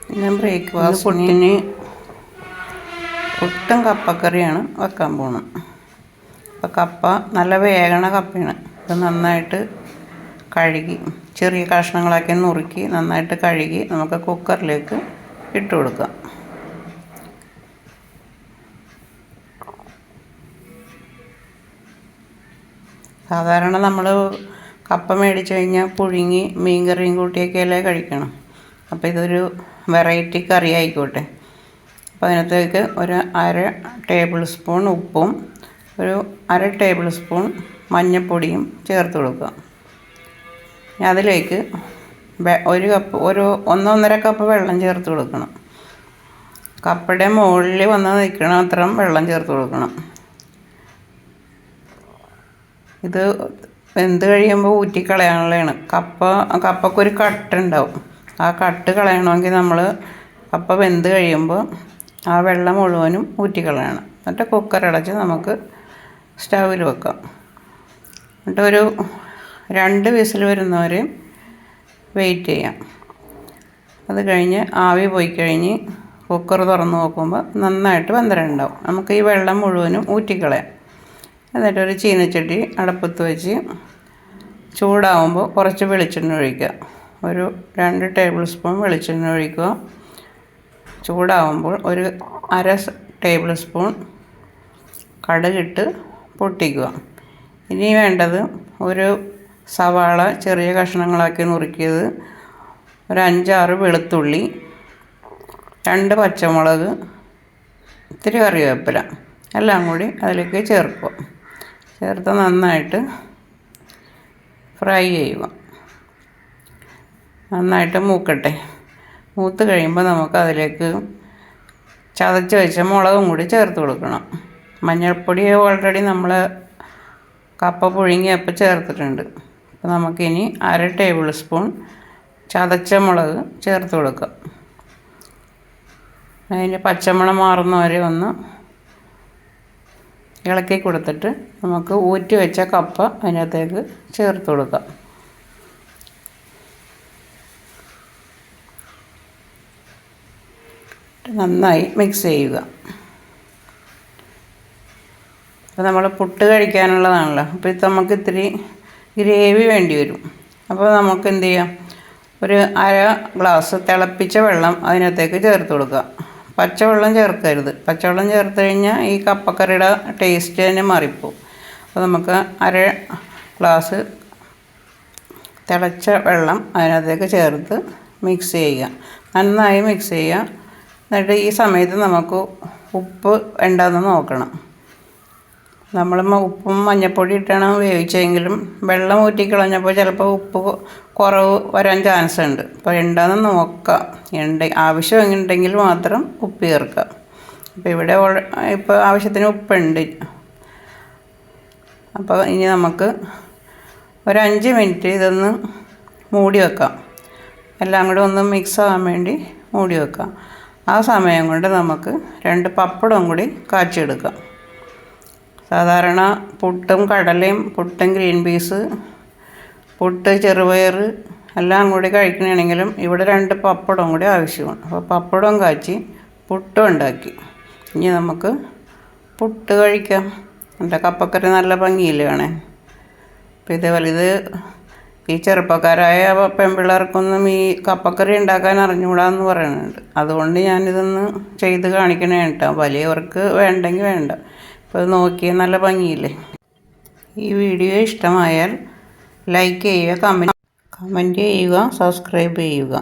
പിന്നെ ബ്രേക്ക്ഫാസ്റ്റിന് പുട്ടും കപ്പക്കറിയാണ് വെക്കാൻ പോകുന്നത്. അപ്പോൾ കപ്പ നല്ല വേകണ കപ്പയാണ്. ഇത് നന്നായിട്ട് കഴുകി ചെറിയ കഷ്ണങ്ങളാക്കി നുറുക്കി നന്നായിട്ട് കഴുകി നമുക്ക് കുക്കറിലേക്ക് ഇട്ട് കൊടുക്കാം. സാധാരണ നമ്മൾ കപ്പ മേടിച്ച് കഴിഞ്ഞാൽ പുഴുങ്ങി മീൻ കറിയും കൂട്ടിയൊക്കെയല്ലേ കഴിക്കണം. അപ്പോൾ ഇതൊരു വെറൈറ്റി കറി ആയിക്കോട്ടെ. അപ്പോൾ അതിനകത്തേക്ക് ഒരു 1/2 ടേബിൾ സ്പൂൺ ഉപ്പും ഒരു 1/2 ടേബിൾ സ്പൂൺ മഞ്ഞൾപ്പൊടിയും ചേർത്ത് കൊടുക്കുക. അതിലേക്ക് ഒരു 1.5 കപ്പ് വെള്ളം ചേർത്ത് കൊടുക്കണം. കപ്പയുടെ മുകളിൽ വന്ന് നിൽക്കണം അത്രയും വെള്ളം ചേർത്ത് കൊടുക്കണം. ഇത് വെന്ത് കഴിയുമ്പോൾ ഊറ്റിക്കളയാനുള്ളതാണ്. കപ്പക്കൊരു കട്ടുണ്ടാവും. ആ കട്ട് കളയണമെങ്കിൽ നമ്മൾ കപ്പ വെന്ത് കഴിയുമ്പോൾ ആ വെള്ളം മുഴുവനും ഊറ്റിക്കളയണം. എന്നിട്ട് കുക്കറടച്ച് നമുക്ക് സ്റ്റൗവിൽ വെക്കാം. എന്നിട്ട് ഒരു 2 വിസിൽ വരുന്നവരെ വെയിറ്റ് ചെയ്യാം. അത് കഴിഞ്ഞ് ആവി പോയി കഴിഞ്ഞ് കുക്കർ തുറന്ന് നോക്കുമ്പോൾ നന്നായിട്ട് വെന്തിട്ടുണ്ടാവും. നമുക്ക് ഈ വെള്ളം മുഴുവനും ഊറ്റിക്കളയാം. എന്നിട്ടൊരു ചീനച്ചട്ടി അടുപ്പത്ത് വെച്ച് ചൂടാവുമ്പോൾ കുറച്ച് വെളിച്ചെണ്ണ ഒഴിക്കുക. ഒരു 2 ടേബിൾ സ്പൂൺ വെളിച്ചെണ്ണ ഒഴിക്കുക. ചൂടാവുമ്പോൾ ഒരു 1/2 ടേബിൾ സ്പൂൺ കടുകിട്ട് പൊട്ടിക്കുക. ഇനി വേണ്ടത് ഒരു സവാള ചെറിയ കഷ്ണങ്ങളാക്കി നുറുക്കിയത്, ഒരു 5-6 വെളുത്തുള്ളി, 2 പച്ചമുളക്, ഇത്തിരി കറിവേപ്പില എല്ലാം കൂടി അതിലേക്ക് ചേർക്കുക. ചേർത്ത് നന്നായിട്ട് ഫ്രൈ ചെയ്യുക. നന്നായിട്ട് മൂക്കട്ടെ. മൂത്ത് കഴിയുമ്പോൾ നമുക്ക് അതിലേക്ക് ചതച്ച് വെച്ച മുളകും കൂടി ചേർത്ത് കൊടുക്കണം. മഞ്ഞൾപ്പൊടി ഓൾറെഡി നമ്മൾ കപ്പ പുഴുങ്ങിയപ്പോൾ ചേർത്തിട്ടുണ്ട്. അപ്പോൾ നമുക്കിനി 1/2 ടേബിൾ സ്പൂൺ ചതച്ച മുളക് ചേർത്ത് കൊടുക്കാം. അതിൻ്റെ പച്ചമണം മാറുന്നവരെ ഒന്ന് ഇളക്കി കൊടുത്തിട്ട് നമുക്ക് ഊറ്റി വെച്ച കപ്പ അതിനകത്തേക്ക് ചേർത്ത് കൊടുക്കാം. നന്നായി മിക്സ് ചെയ്യുക. അപ്പോൾ നമ്മൾ പുട്ട് കഴിക്കാനുള്ളതാണല്ലോ. അപ്പോൾ ഇത് നമുക്ക് ഇത്തിരി ഗ്രേവി വേണ്ടി വരും. അപ്പോൾ നമുക്ക് എന്ത് ചെയ്യാം, ഒരു 1/2 ഗ്ലാസ് തിളപ്പിച്ച വെള്ളം അതിനകത്തേക്ക് ചേർത്ത് കൊടുക്കുക. പച്ചവെള്ളം ചേർക്കരുത്. പച്ചവെള്ളം ചേർത്ത് കഴിഞ്ഞാൽ ഈ കപ്പക്കറിയുടെ ടേസ്റ്റ് തന്നെ മാറിപ്പോവും. അപ്പോൾ നമുക്ക് 1/2 ഗ്ലാസ് തിളച്ച വെള്ളം അതിനകത്തേക്ക് ചേർത്ത് മിക്സ് ചെയ്യുക. നന്നായി മിക്സ് ചെയ്യുക. എന്നിട്ട് ഈ സമയത്ത് നമുക്ക് ഉപ്പ് ഉണ്ടോയെന്ന് നോക്കണം. നമ്മൾ ഉപ്പും മഞ്ഞൾപ്പൊടി ഇട്ടാണ് വേവിച്ചെങ്കിലും വെള്ളം ഊറ്റിക്കളഞ്ഞപ്പോൾ ചിലപ്പോൾ ഉപ്പ് കുറവ് വരാൻ ചാൻസ് ഉണ്ട്. അപ്പോൾ ഉണ്ടോയെന്ന് നോക്കുക. ആവശ്യം ഉണ്ടെങ്കിൽ മാത്രം ഉപ്പ് ചേർക്കുക. അപ്പോൾ ഇവിടെ ഇപ്പോൾ ആവശ്യത്തിന് ഉപ്പുണ്ട്. അപ്പോൾ ഇനി നമുക്ക് ഒരു 5 മിനിറ്റ് ഇതൊന്ന് മൂടി വെക്കാം. എല്ലാം കൂടെ ഒന്ന് മിക്സ് ആകാൻ വേണ്ടി മൂടി വെക്കാം. ആ സമയം കൊണ്ട് നമുക്ക് 2 പപ്പടം കൂടി കാച്ചിയെടുക്കാം. സാധാരണ പുട്ടും കടലയും, പുട്ടും ഗ്രീൻ പീസ്, പുട്ട് ചെറുപയർ എല്ലാം കൂടി കഴിക്കണമെങ്കിലും ഇവിടെ 2 പപ്പടം കൂടി ആവശ്യമാണ്. അപ്പോൾ പപ്പടം കാച്ചി പുട്ടും ഉണ്ടാക്കി. ഇനി നമുക്ക് പുട്ട് കഴിക്കാം. എൻ്റെ കപ്പക്കറി നല്ല ഭംഗിയില്ല കാണാൻ. അപ്പോൾ ഇതേപോലെ ഈ ചെറുപ്പക്കാരായ പെൺപിള്ളേർക്കൊന്നും ഈ കപ്പക്കറി ഉണ്ടാക്കാൻ അറിഞ്ഞുകൂടാന്ന് പറയുന്നുണ്ട്. അതുകൊണ്ട് ഞാനിതൊന്ന് ചെയ്ത് കാണിക്കണേ കേട്ടോ. വലിയവർക്ക് വേണ്ടെങ്കിൽ വേണ്ട. അപ്പോൾ ഇത് നോക്കിയാൽ നല്ല ഭംഗിയില്ലേ. ഈ വീഡിയോ ഇഷ്ടമായാൽ ലൈക്ക് ചെയ്യുക, കമൻറ്റ് ചെയ്യുക, സബ്സ്ക്രൈബ് ചെയ്യുക.